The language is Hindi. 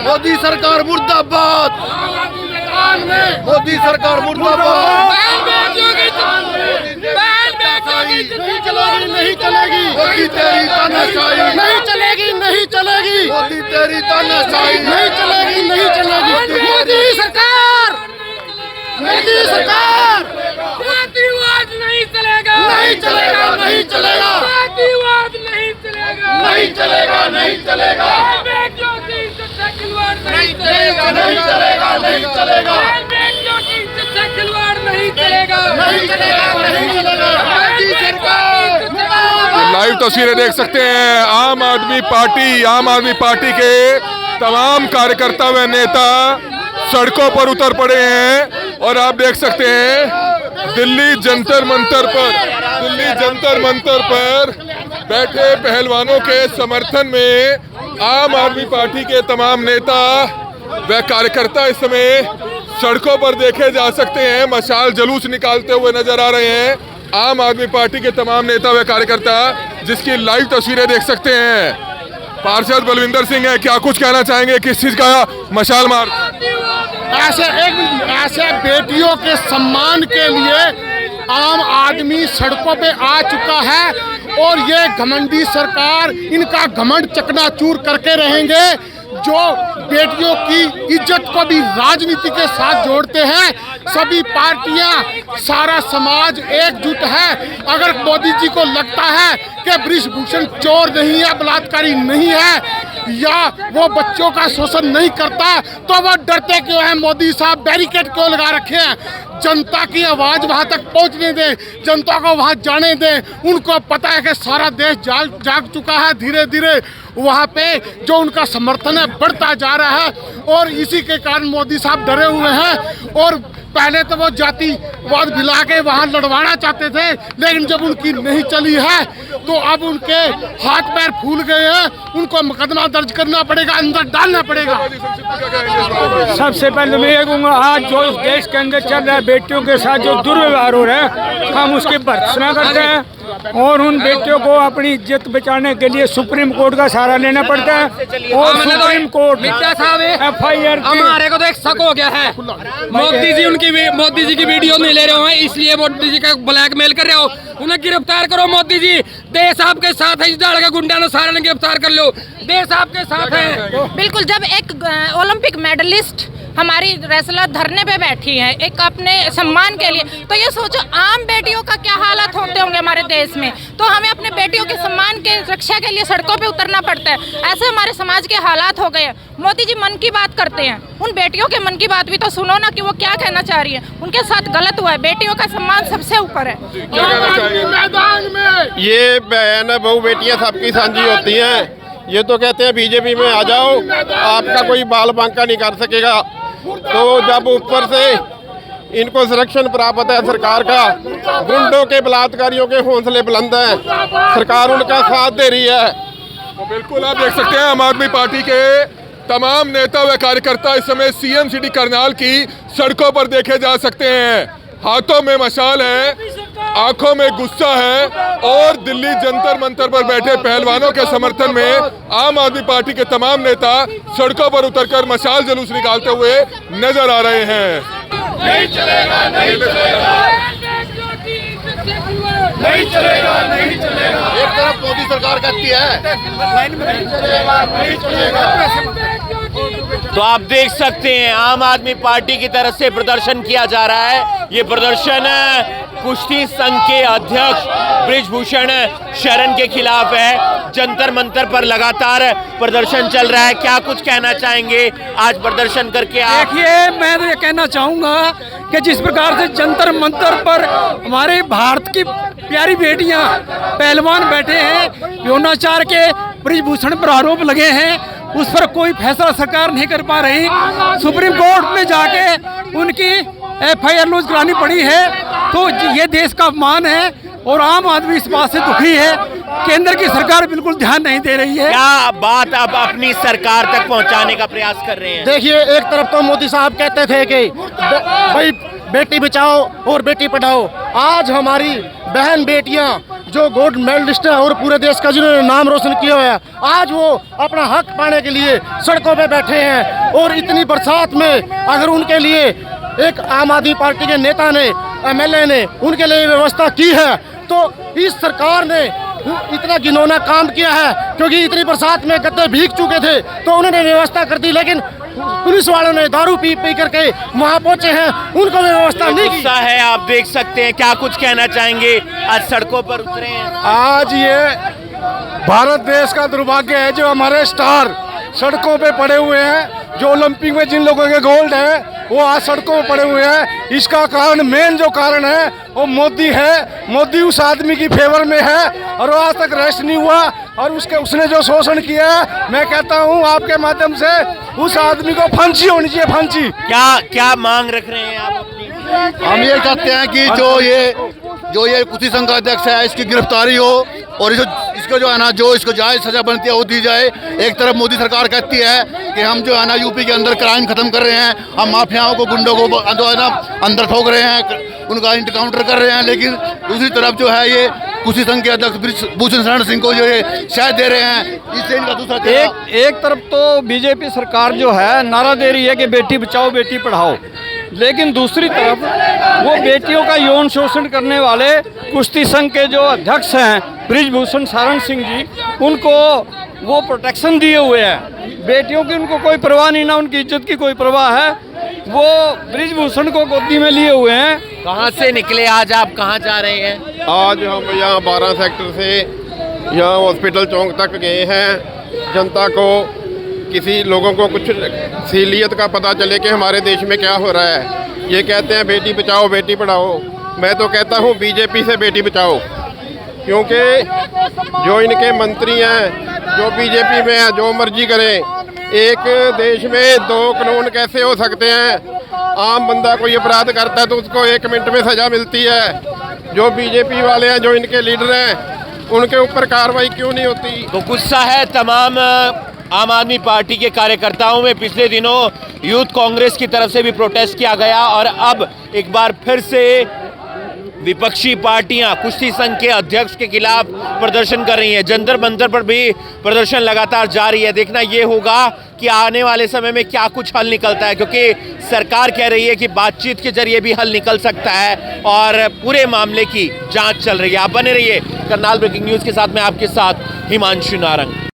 मोदी सरकार मुर्दाबाद, मोदी सरकार मुर्दाबाद। नहीं चलेगी मोदी तेरी तानाशाही, नहीं चलेगी, नहीं चलेगी मोदी तेरी तानाशाही, नहीं चलेगी, नहीं चलेगी मोदी सरकार, मोदी सरकार। जातिवाद नहीं चलेगा, नहीं चलेगा, नहीं चलेगा, जातिवाद नहीं चलेगा, नहीं चलेगा, नहीं चलेगा, बेटियों की इज्जत से खिलवाड़ नहीं चलेगा, नहीं चलेगा, नहीं चलेगा, बेटियों की इज्जत से खिलवाड़ नहीं चलेगा, नहीं चलेगा, नहीं चलेगा मोदी सरकार। लाइव तस्वीरें देख सकते हैं। आम आदमी पार्टी के तमाम कार्यकर्ता व नेता सड़कों पर उतर पड़े हैं और आप देख सकते हैं दिल्ली जंतर मंतर पर बैठे पहलवानों के समर्थन में आम आदमी पार्टी के तमाम नेता व कार्यकर्ता इस समय सड़कों पर देखे जा सकते हैं, मशाल जुलूस निकालते हुए नजर आ रहे हैं। आम आदमी पार्टी के तमाम नेता व कार्यकर्ता जिसकी लाइव तस्वीरें देख सकते हैं। पार्षद बलविंदर सिंह है, क्या कुछ कहना चाहेंगे, किस चीज का मशाल मार्ग? ऐसे बेटियों के सम्मान के लिए आम आदमी सड़कों पे आ चुका है और ये घमंडी सरकार इनका घमंड चकनाचूर करके रहेंगे। जो बेटियों की इज्जत को भी राजनीति के साथ जोड़ते हैं, सभी पार्टियां, सारा समाज एकजुट है। अगर मोदी जी को लगता है कि बृजभूषण चोर नहीं है, बलात्कारी नहीं है या वो बच्चों का शोषण नहीं करता, तो वो डरते क्यों हैं? मोदी साहब बैरिकेड क्यों लगा रखे हैं? जनता की आवाज वहां तक पहुंचने दें, जनता को वहां जाने दें। उनको पता है कि सारा देश जाग चुका है। धीरे धीरे वहां पे जो उनका समर्थन है बढ़ता जा रहा है और इसी के कारण मोदी साहब डरे हुए हैं। और पहले तो वो जातिवाद भिला के वहां लड़वाना चाहते थे, लेकिन जब उनकी नहीं चली है तो अब उनके हाथ पैर फूल गए हैं। उनको मुकदमा दर्ज करना पड़ेगा, अंदर डालना पड़ेगा। सबसे पहले मैं ये कहूँगा, आज जो इस देश के अंदर चल रहा है, बेटियों के साथ जो दुर्व्यवहार हो रहा है, हम उसकी भर्त्सना करते हैं और उन बेटियों को अपनी इज्जत बचाने के लिए सुप्रीम कोर्ट का सहारा लेना पड़ता है। और सुप्रीम कोर्ट FIR हमारे को तो एक शक हो गया है, मोदी जी की वीडियो नहीं ले रहे हो, इसलिए मोदी जी का ब्लैकमेल कर रहे हो। उन्हें गिरफ्तार करो मोदी जी, देश आपके साथ है। इस डाल का गुंडा ने सारे गिरफ्तार कर लो, देश आपके साथ है। बिल्कुल, जब एक ओलंपिक मेडलिस्ट हमारी रेसलर धरने पे बैठी है एक अपने सम्मान के लिए, तो ये सोचो आम बेटियों का क्या हालत होते होंगे हमारे देश में। तो हमें अपने बेटियों के सम्मान के रक्षा के लिए सड़कों पे उतरना पड़ता है। ऐसे हमारे समाज के हालात हो गए। मोदी जी मन की बात करते हैं, उन बेटियों के मन की बात भी तो सुनो ना कि वो क्या कहना चाह रही है। उनके साथ गलत हुआ है, बेटियों का सम्मान सबसे ऊपर है। ये बहन बहू बेटियां सबकी साझी होती हैं। ये तो कहते हैं बीजेपी में आ जाओ, आपका कोई बाल बांका नहीं कर सकेगा। तो जब ऊपर से इनको संरक्षण प्राप्त है सरकार का, गुंडों के बलात्कारियों के हौसले बुलंद हैं, सरकार उनका साथ दे रही है। तो बिल्कुल आप देख सकते हैं आम आदमी पार्टी के तमाम नेता व कार्यकर्ता इस समय CM सिटी करनाल की सड़कों पर देखे जा सकते हैं। हाथों में मशाल है, आंखों में गुस्सा है और दिल्ली जंतर मंतर पर बैठे पहलवानों के समर्थन में आम आदमी पार्टी के तमाम नेता सड़कों पर उतरकर मशाल जुलूस निकालते हुए नजर आ रहे हैं। नहीं चलेगा, नहीं चलेगा, नहीं चलेगा, नहीं चलेगा। एक तरफ मोदी सरकार कहती है नहीं चलेगा, नहीं चलेगा। तो आप देख सकते हैं आम आदमी पार्टी की तरफ से प्रदर्शन किया जा रहा है। ये प्रदर्शन कुश्ती संघ के अध्यक्ष बृजभूषण शरण के खिलाफ है। जंतर मंतर पर लगातार प्रदर्शन चल रहा है, क्या कुछ कहना चाहेंगे आज प्रदर्शन करके आप? देखिए, मैं तो ये कहना चाहूँगा कि जिस प्रकार से जंतर मंतर पर हमारे भारत की प्यारी बेटियां पहलवान बैठे हैं, यौनाचार के बृजभूषण पर आरोप लगे हैं, उस पर कोई फैसला सरकार नहीं कर पा रही। सुप्रीम कोर्ट में जाके उनकी FIR लॉन्च करानी पड़ी है। तो ये देश का अपमान है और आम आदमी इस बात से दुखी है। केंद्र की सरकार बिल्कुल ध्यान नहीं दे रही है। क्या बात आप अपनी सरकार तक पहुंचाने का प्रयास कर रहे हैं? देखिए, एक तरफ तो मोदी साहब कहते थे कि भाई बेटी बचाओ और बेटी पढ़ाओ। आज हमारी बहन बेटियां जो गोल्ड मेडलिस्ट है और पूरे देश का जिन्होंने नाम रोशन किया हुआ है, आज वो अपना हक पाने के लिए सड़कों पे बैठे हैं। और इतनी बरसात में अगर उनके लिए एक आम आदमी पार्टी के नेता ने, एमएलए ने उनके लिए व्यवस्था की है, तो इस सरकार ने इतना घिनौना काम किया है। क्योंकि इतनी बरसात में गद्दे भीग चुके थे तो उन्होंने व्यवस्था कर दी, लेकिन पुलिस वालों ने दारू पी पी करके वहाँ पहुंचे हैं, उनको व्यवस्था नहीं की। गुस्सा है, आप देख सकते हैं। क्या कुछ कहना चाहेंगे? आज सड़कों पर उतरे हैं। आज ये भारत देश का दुर्भाग्य है जो हमारे स्टार सड़कों पे पड़े हुए हैं। जो ओलंपिक में जिन लोगों के गोल्ड है वो आज सड़कों में पड़े हुए हैं। इसका कारण, मेन जो कारण है वो मोदी है। मोदी उस आदमी की फेवर में है और वो आज तक रेस्ट नहीं हुआ। और उसने जो शोषण किया है, मैं कहता हूँ आपके माध्यम से उस आदमी को फांसी होनी चाहिए, फांसी। क्या मांग रख रहे हैं आप अपनी? हम ये चाहते हैं कि जो ये कुर्सी संघ का अध्यक्ष है इसकी गिरफ्तारी हो और इसको जो है ना, जो इसको जायज सजा बनती है वो दी जाए। एक तरफ मोदी सरकार कहती है कि हम जो है ना यूपी के अंदर क्राइम खत्म कर रहे हैं, हम माफियाओं को, गुंडों को जो है ना अंदर ठोक रहे हैं, उनका इनकाउंटर कर रहे हैं, लेकिन दूसरी तरफ जो है ये कुर्सी संघ के अध्यक्ष ब्रिजभूषण शरण सिंह को जो ये शहद दे रहे हैं। इससे इनका दूसरा एक तरफ तो बीजेपी सरकार जो है नारा दे रही है कि बेटी बचाओ बेटी पढ़ाओ, लेकिन दूसरी तरफ वो बेटियों का यौन शोषण करने वाले कुश्ती संघ के जो अध्यक्ष हैं ब्रिजभूषण शरण सिंह जी, उनको वो प्रोटेक्शन दिए हुए हैं। बेटियों की उनको कोई परवाह नहीं, ना उनकी इज्जत की कोई परवाह है। वो ब्रिजभूषण को गोदी में लिए हुए हैं। कहाँ से निकले आज? आप कहाँ जा रहे हैं? आज हम यहाँ 12 सेक्टर से यहाँ हॉस्पिटल चौक तक गए हैं। जनता को, किसी लोगों को कुछ सहूलियत का पता चले कि हमारे देश में क्या हो रहा है। ये कहते हैं बेटी बचाओ बेटी पढ़ाओ, मैं तो कहता हूँ बीजेपी से बेटी बचाओ। क्योंकि जो इनके मंत्री हैं, जो बीजेपी में हैं, जो मर्जी करें। एक देश में 2 कानून कैसे हो सकते हैं? आम बंदा कोई अपराध करता है तो उसको 1 मिनट में सजा मिलती है। जो बीजेपी वाले हैं, जो इनके लीडर हैं, उनके ऊपर कार्रवाई क्यों नहीं होती? तो गुस्सा है तमाम आम आदमी पार्टी के कार्यकर्ताओं में। पिछले दिनों यूथ कांग्रेस की तरफ से भी प्रोटेस्ट किया गया और अब एक बार फिर से विपक्षी पार्टियां कुश्ती संघ के अध्यक्ष के खिलाफ प्रदर्शन कर रही हैं। जंतर मंतर पर भी प्रदर्शन लगातार जारी है। देखना ये होगा कि आने वाले समय में क्या कुछ हल निकलता है, क्योंकि सरकार कह रही है कि बातचीत के जरिए भी हल निकल सकता है और पूरे मामले की जांच चल रही है। आप बने रहिए करनाल ब्रेकिंग न्यूज़ के साथ, मैं आपके साथ हिमांशु नारंग।